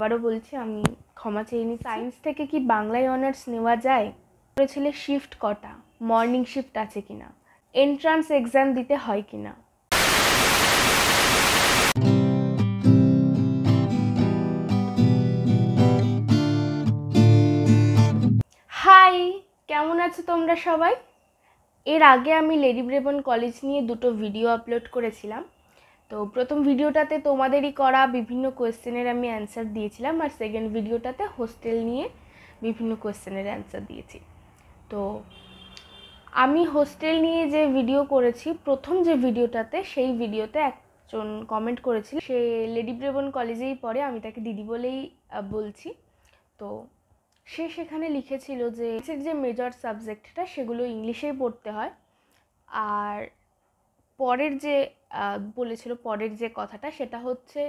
আবারও বলছি আমি ক্ষমা চেয়ে নিই। সায়েন্স থেকে কি বাংলায় অনার্স নেওয়া যায়? করেছিলে শিফট কটা, মর্নিং শিফট আছে কিনা, এন্ট্রান্স এক্সাম দিতে হয় কিনা। হাই, কেমন আছো তোমরা সবাই? এর আগে আমি লেডি ব্রেবন কলেজ নিয়ে দুটো ভিডিও আপলোড করেছিলাম। তো প্রথম ভিডিওটাতে তোমাদেরই করা বিভিন্ন কোয়েশ্চেনের আমি অ্যান্সার দিয়েছিলাম, আর সেকেন্ড ভিডিওটাতে হোস্টেল নিয়ে বিভিন্ন কোয়েশ্চেনের অ্যান্সার দিয়েছি। তো আমি হোস্টেল নিয়ে যে ভিডিও করেছি, প্রথম যে ভিডিওটাতে, সেই ভিডিওতে একজন কমেন্ট করেছিল, সে লেডি ব্রেবন কলেজেই পড়ে, আমি তাকে দিদি বলেই বলছি। তো সে সেখানে লিখেছিল যে মেজর সাবজেক্টটা সেগুলো ইংলিশেই পড়তে হয়, আর পরের যে বলেছিল পরের যে কথাটা সেটা হচ্ছে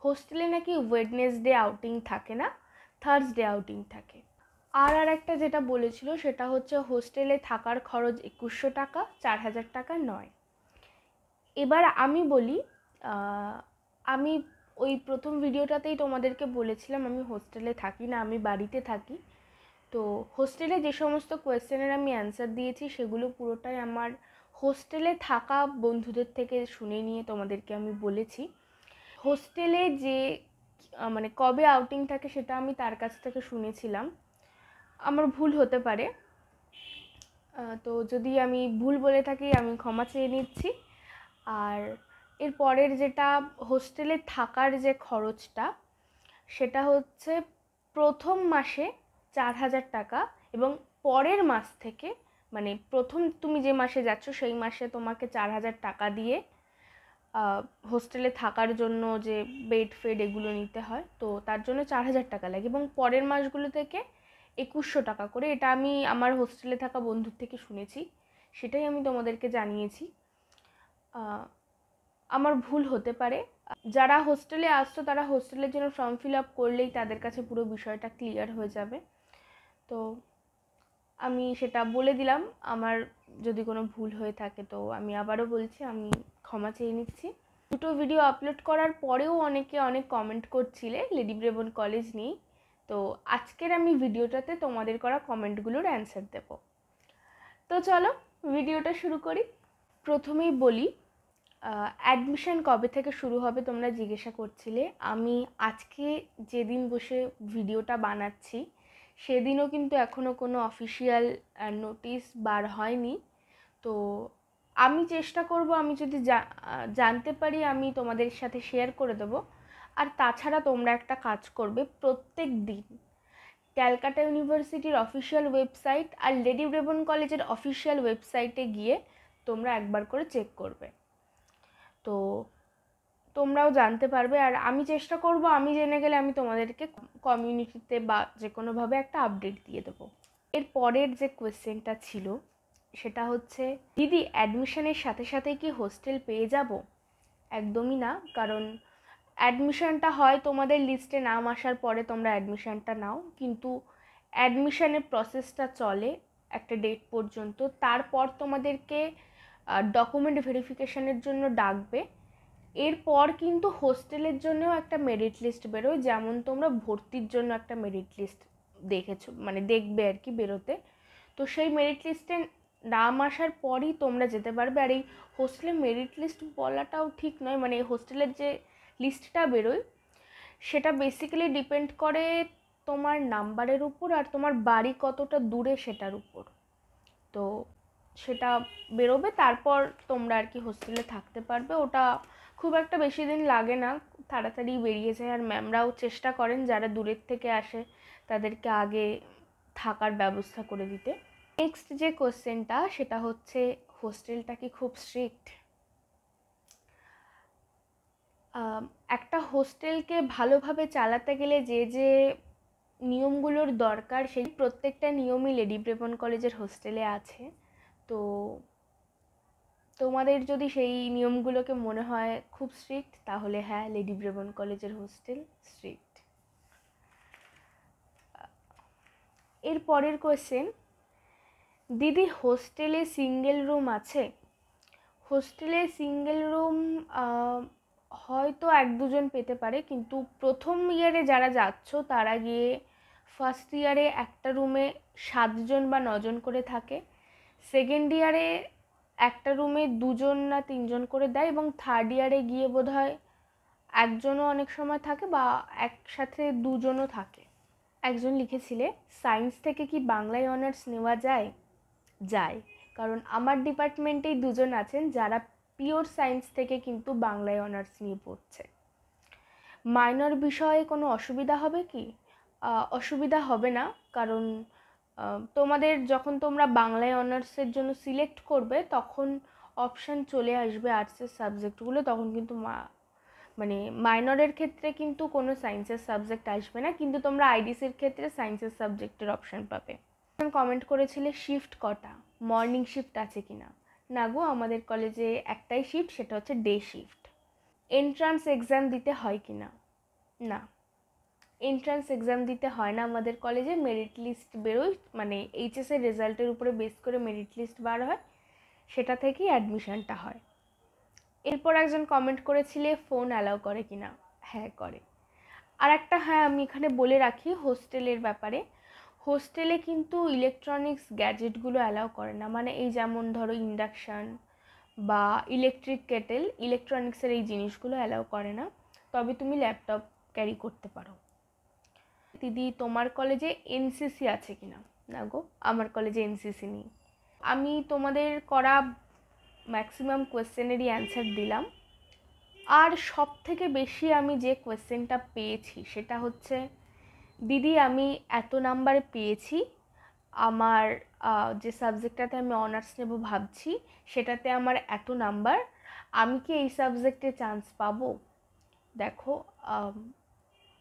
হোস্টেলে নাকি ওয়েডনেসডে আউটিং থাকে না, থার্সডে আউটিং থাকে। আর একটা যেটা বলেছিল সেটা হচ্ছে হোস্টেলে থাকার খরচ 2100 টাকা, 4000 টাকা নয়। এবার আমি বলি, আমি ওই প্রথম ভিডিওটাতেই তোমাদেরকে বলেছিলাম আমি হোস্টেলে থাকি না, আমি বাড়িতে থাকি। তো হোস্টেলে যে সমস্ত কোয়েশ্চেনের আমি অ্যান্সার দিয়েছি সেগুলো পুরোটাই আমার হোস্টেলে থাকা বন্ধুদের থেকে শুনে নিয়ে তোমাদেরকে আমি বলেছি। হোস্টেলে যে মানে কবে আউটিং থাকে সেটা আমি তার কাছ থেকে শুনেছিলাম, আমার ভুল হতে পারে। তো যদি আমি ভুল বলে থাকি আমি ক্ষমা চেয়ে নিচ্ছি। আর এর পরের যেটা হোস্টেলে থাকার যে খরচটা, সেটা হচ্ছে প্রথম মাসে 4000 টাকা, এবং পরের মাস থেকে মানে প্রথম তুমি যে মাসে যাচ্ছ সেই মাসে তোমাকে 4000 টাকা দিয়ে হোস্টেলে থাকার জন্য যে বেড ফেড এগুলো নিতে হয়, তো তার জন্য 4000 টাকা লাগে, এবং পরের মাসগুলো থেকে 2100 টাকা করে। এটা আমি আমার হোস্টেলে থাকা বন্ধুর থেকে শুনেছি, সেটাই আমি তোমাদেরকে জানিয়েছি। আমার ভুল হতে পারে। যারা হোস্টেলে আসছো তারা হোস্টেলের জন্য ফর্ম ফিল আপ করলেই তাদের কাছে পুরো বিষয়টা ক্লিয়ার হয়ে যাবে। তো আমি সেটা বলে দিলাম, আমার যদি কোনো ভুল হয়ে থাকে তো আমি আবারও বলছি আমি ক্ষমা চেয়ে নিচ্ছি। দুটো ভিডিও আপলোড করার পরেও অনেকে অনেক কমেন্ট করছিলে লেডি ব্রেবন কলেজ নিয়ে। তো আজকের আমি ভিডিওটাতে তোমাদের করা কমেন্টগুলোর অ্যান্সার দেব। তো চলো ভিডিওটা শুরু করি। প্রথমেই বলি, অ্যাডমিশন কবে থেকে শুরু হবে তোমরা জিজ্ঞাসা করছিলে। আমি আজকে যেদিন বসে ভিডিওটা বানাচ্ছি সেদিনও কিন্তু এখনও কোনো অফিসিয়াল নোটিশ বার হয়নি। তো আমি চেষ্টা করব, আমি যদি জানতে পারি আমি তোমাদের সাথে শেয়ার করে দেবো। আর তাছাড়া তোমরা একটা কাজ করবে, প্রত্যেক দিন ক্যালকাটা ইউনিভার্সিটির অফিসিয়াল ওয়েবসাইট আর লেডি ব্রেবন কলেজের অফিসিয়াল ওয়েবসাইটে গিয়ে তোমরা একবার করে চেক করবে, তো তোমরাও জানতে পারবে। আর আমি চেষ্টা করব, আমি জেনে গেলে আমি তোমাদেরকে কমিউনিটিতে বা যে কোনোভাবে একটা আপডেট দিয়ে দেবো। এর পরের যে কোয়েশ্চেনটা ছিল সেটা হচ্ছে, দিদি অ্যাডমিশনের সাথে সাথে কি হোস্টেল পেয়ে যাব? একদমই না, কারণ অ্যাডমিশনটা হয় তোমাদের লিস্টে নাম আসার পরে তোমরা অ্যাডমিশনটা নাও, কিন্তু অ্যাডমিশনের প্রসেসটা চলে একটা ডেট পর্যন্ত। তারপর তোমাদেরকে ডকুমেন্ট ভেরিফিকেশনের জন্য ডাকবে। এরপর কিন্তু হোস্টেলের জন্যও একটা মেরিট লিস্ট বেরোয়, যেমন তোমরা ভর্তির জন্য একটা মেরিট লিস্ট দেখেছো, মানে দেখবে আর কি বেরোতে। তো সেই মেরিট লিস্টে নাম আসার পরই তোমরা যেতে পারবে। আর এই হোস্টেলের মেরিট লিস্ট বলাটাও ঠিক নয়, মানে হোস্টেলের যে লিস্টটা বেরোয় সেটা বেসিক্যালি ডিপেন্ড করে তোমার নাম্বারের উপর আর তোমার বাড়ি কতটা দূরে সেটার উপর। তো সেটা বেরোবে, তারপর তোমরা আর কি হোস্টেলে থাকতে পারবে। ওটা খুব একটা বেশি দিন লাগে না, তাড়াতাড়ি বেরিয়ে যায়। আর ম্যামরাও চেষ্টা করেন যারা দূরের থেকে আসে তাদেরকে আগে থাকার ব্যবস্থা করে দিতে। নেক্সট যে কোশ্চেনটা সেটা হচ্ছে, হোস্টেলটা কি খুব স্ট্রিক্ট? একটা হোস্টেলকে ভালোভাবে চালাতে গেলে যে যে নিয়মগুলোর দরকার সেই প্রত্যেকটা নিয়মই লেডি ব্রেবন কলেজের হোস্টেলে আছে। তো তোমাদের যদি সেই নিয়মগুলোকে মনে হয় খুব স্ট্রিক্ট, তাহলে হ্যাঁ, লেডি ব্রেবন কলেজের হোস্টেল স্ট্রিক্ট। এর পরের কোয়েশ্চেন, দিদি হোস্টেলে সিঙ্গেল রুম আছে? হোস্টেলে সিঙ্গেল রুম হয়তো 1-2 জন পেতে পারে, কিন্তু প্রথম ইয়ারে যারা যাচ্ছ তারা গিয়ে ফার্স্ট ইয়ারে একটা রুমে 7 জন বা 9 জন করে থাকে, সেকেন্ড ইয়ারে একটা রুমে 2 জন না 3 জন করে দেয়, এবং থার্ড ইয়ারে গিয়ে বোধহয় 1জনও অনেক সময় থাকে বা একসাথে 2জনও থাকে। একজন লিখেছিলে, সায়েন্স থেকে কি বাংলায় অনার্স নেওয়া যায়? যায়, কারণ আমার ডিপার্টমেন্টেই 2জন আছেন যারা পিওর সায়েন্স থেকে কিন্তু বাংলায় অনার্স নিয়ে পড়ছে। মাইনর বিষয়ে কোনো অসুবিধা হবে কি? অসুবিধা হবে না, কারণ তোমাদের যখন তোমরা বাংলায় অনার্সের জন্য সিলেক্ট করবে তখন অপশান চলে আসবে আর্টসের সাবজেক্টগুলো, তখন কিন্তু মানে মাইনরের ক্ষেত্রে কিন্তু কোনো সায়েন্সের সাবজেক্ট আসবে না, কিন্তু তোমরা আইডিসির ক্ষেত্রে সায়েন্সের সাবজেক্টের অপশান পাবে। কমেন্ট করেছিলে শিফট কটা, মর্নিং শিফট আছে কিনা? না গো, আমাদের কলেজে একটাই শিফট, সেটা হচ্ছে ডে শিফট। এন্ট্রান্স এক্সাম দিতে হয় কি না? না, এন্ট্রান্স এক্সাম দিতে হয় না আমাদের কলেজে। মেরিট লিস্ট বেরোয়, মানে এইচএসের রেজাল্টের উপরে বেস করে মেরিট লিস্ট বার হয়, সেটা থেকেই অ্যাডমিশনটা হয়। এরপর একজন কমেন্ট করেছিলে ফোন অ্যালাউ করে কি না? হ্যাঁ, করে। আর একটা হ্যাঁ আমি এখানে বলে রাখি হোস্টেলের ব্যাপারে, হোস্টেলে কিন্তু ইলেকট্রনিক্স গ্যাজেটগুলো অ্যালাউ করে না, মানে এই যেমন ধরো ইন্ডাকশান বা ইলেকট্রিক কেটেল, ইলেকট্রনিক্সের এই জিনিসগুলো অ্যালাউ করে না, তবে তুমি ল্যাপটপ ক্যারি করতে পারো। দিদি, তোমার কলেজে এনসিসি আছে কিনা? না গো, আমার কলেজে এনসিসি নেই। আমি তোমাদের করা ম্যাক্সিমাম কোয়েশ্চেনেরই অ্যান্সার দিলাম। আর সব থেকে বেশি আমি যে কোয়েশ্চেনটা পেয়েছি সেটা হচ্ছে, দিদি আমি এত নাম্বার পেয়েছি, আমার যে সাবজেক্টটাতে আমি অনার্স নেব ভাবছি সেটাতে আমার এত নাম্বার, আমি কি এই সাবজেক্টে চান্স পাবো? দেখো,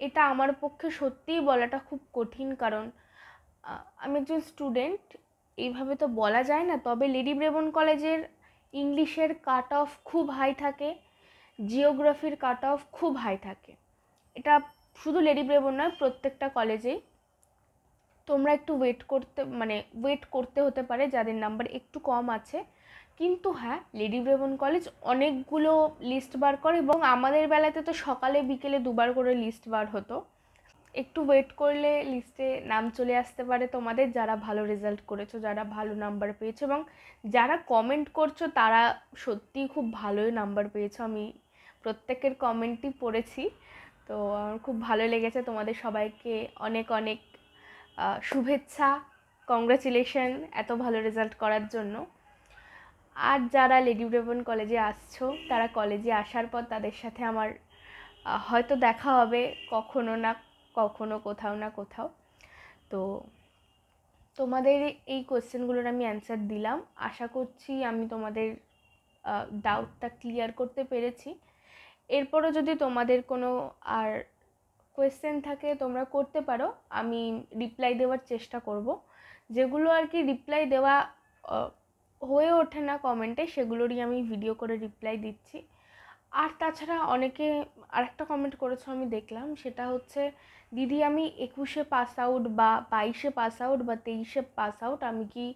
এটা আমার পক্ষে সত্যিই বলাটা খুব কঠিন, কারণ আমি একজন স্টুডেন্ট, এইভাবে তো বলা যায় না। তবে লেডি ব্রেবন কলেজের ইংলিশের কাট অফ খুব হাই থাকে, জিওগ্রাফির কাট অফ খুব হাই থাকে। এটা শুধু লেডি ব্রেবন নয়, প্রত্যেকটা কলেজেই। তোমরা একটু ওয়েট করতে হতে পারে যাদের নাম্বার একটু কম আছে, কিন্তু হ্যাঁ, লেডি ব্রেবন কলেজ অনেকগুলো লিস্ট বার করে, এবং আমাদের বেলাতে তো সকালে বিকেলে 2বার করে লিস্ট বার হতো। একটু ওয়েট করলে লিস্টে নাম চলে আসতে পারে তোমাদের, যারা ভালো রেজাল্ট করেছো, যারা ভালো নাম্বার পেয়েছো, এবং যারা কমেন্ট করছো তারা সত্যিই খুব ভালোই নাম্বার পেয়েছো। আমি প্রত্যেকের কমেন্টই পড়েছি, তো আমার খুব ভালো লেগেছে। তোমাদের সবাইকে অনেক অনেক শুভেচ্ছা, কংগ্রাচুলেশন এত ভালো রেজাল্ট করার জন্য। আর যারা লেডি ব্রেবন কলেজে আসছো, তারা কলেজে আসার পর তাদের সাথে আমার হয়তো দেখা হবে কখনো না কখনো, কোথাও না কোথাও। তো তোমাদের এই কোয়েশ্চেনগুলোর আমি অ্যান্সার দিলাম, আশা করছি আমি তোমাদের ডাউটটা ক্লিয়ার করতে পেরেছি। এরপরও যদি তোমাদের কোনো আর কোয়েশ্চেন থাকে তোমরা করতে পারো, আমি রিপ্লাই দেওয়ার চেষ্টা করব। যেগুলো আর কি রিপ্লাই দেওয়া হয়ে ওঠে না কমেন্টে, সেগুলোরই আমি ভিডিও করে রিপ্লাই দিচ্ছি। আর তাছাড়া অনেকে আরেকটা কমেন্ট করেছো আমি দেখলাম, সেটা হচ্ছে, দিদি আমি 21-এ পাস আউট বা 22-এ পাস আউট বা 23-এ পাস আউট, আমি কি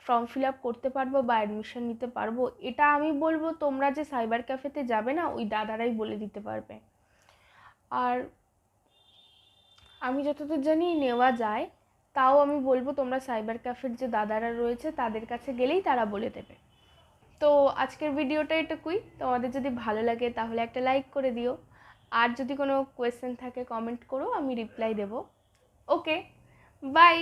ফর্ম ফিল আপ করতে পারবো বা অ্যাডমিশন নিতে পারবো? এটা আমি বলবো তোমরা যে সাইবার ক্যাফেতে যাবে না, ওই দাদারাই বলে দিতে পারবে। আর আমি যতদূর জানি নেওয়া যায়, তাও আমি বলবো তোমরা সাইবার ক্যাফের যে দাদারা রয়েছে তাদের কাছে গেলেই তারা বলে দেবে। তো আজকের ভিডিওটা এটুকুই। তোমাদের যদি ভালো লাগে তাহলে একটা লাইক করে দিও, আর যদি কোনো কোয়েশ্চেন থাকে কমেন্ট করো, আমি রিপ্লাই দেবো। ওকে, বাই।